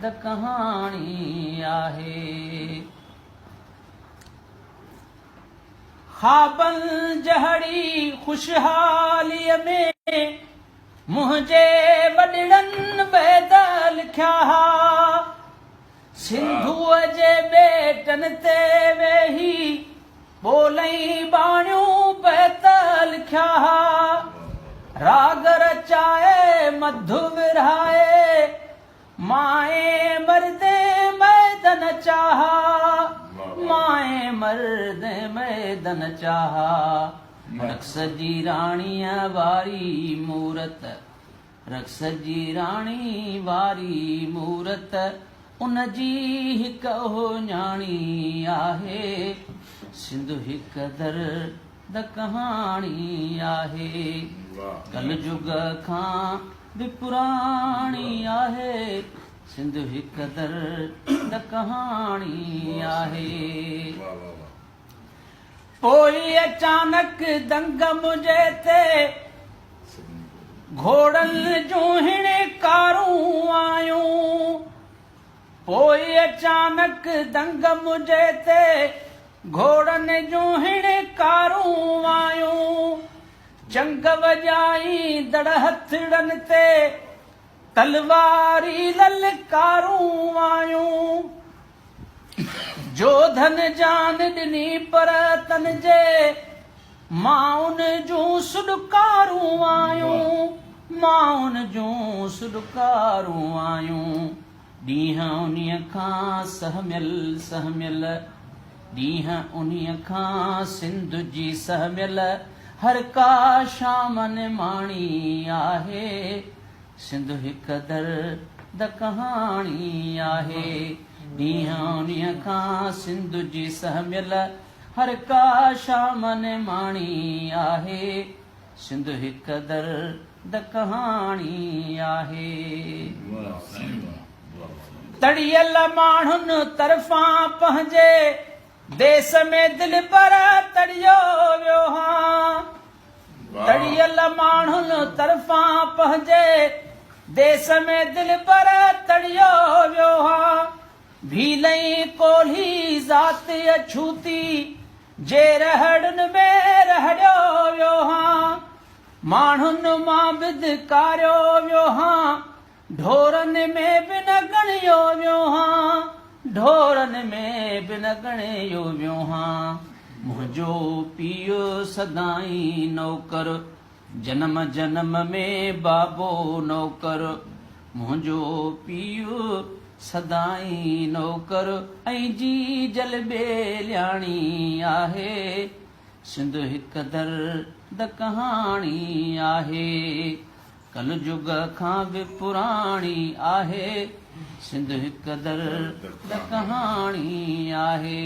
The कहाणी आहे। ख़्वाबनि जहिड़ी ख़ुशहालीअ में मुंहिंजे वॾड़नि बैद लिखिया हा। सिंधूअ जे ॿेटनि ते वेही ॿोलई बाणियूं बैत लिखिया हा। राग रचाए मधु विरहाए माए मर्दे मैदन चाहा। माए मर्दे मैदन चाहा। रक्स जी राणीअ वारी मूरत, रक्स जी राणी वारी मूरत, उन जी हिकु न्याणी आहे। सिंधु हिकु दर्द कहाणी आहे। कल जुग खां बि पुराणी आहे। सिंधु हिकु दर्द कहाणी आहे। पोइ अचानक दंग मुंहिंजे ते घोड़नि जूं हिणकारूं आयूं। पोइ अचानक दंग मुंहिंजे ते घोड़नि जूं हिणकारूं आयूं। चंग वॼाई दड़ हथड़नि ते तलवारी ललकारूं आयूं। जोधन जान ॾिनी पर तन जे माउन जूं सुॾकारूं आयूं। माउन जूं सुॾकारूं आयूं। ॾींहं उन्हीअ खां सहमियल सहमियल, ॾींहं उन्हीअ खां सिंध जी सहमियल, हर का शाम निमाणी आहे। सिंधु हिकु दर्द कहाणी आहे। ॾींहं उन्हीअ खां सिंध जी सहमियल, हर का शाम निमाणी आहे। सिंधु हिकु दर्द कहाणी आहे। तड़ियल माण्हुनि तरफ़ां पंहिंजे देश में दिल पर तड़ियो वियो हा। तड़ियल माण्हुनि तरफ़ां पंहिंजे देश में दिल पर तड़ियो वियो हा। भीलई कोल्ही ज़ात अछूती जे रहड़नि में रहड़ियो वियो हा। माण्हुनि मां बि धिकारियो वियो हा। ढोरनि में बि न ॻणियो वियो हा। ढोरनि में बि न ॻणियो वियो हा। मुंहिंजो पीउ सदाई नौकर, जनम जनम में बाबो नौकर। मुंहिंजो पीउ सदाई नौकर ऐं जी जल ॿेलियाणी आहे। सिंधु हिकु दर्द कहाणी आहे। कल जुग खां बि पुराणी आहे। सिंधु हिकु दर्द कहाणी आहे।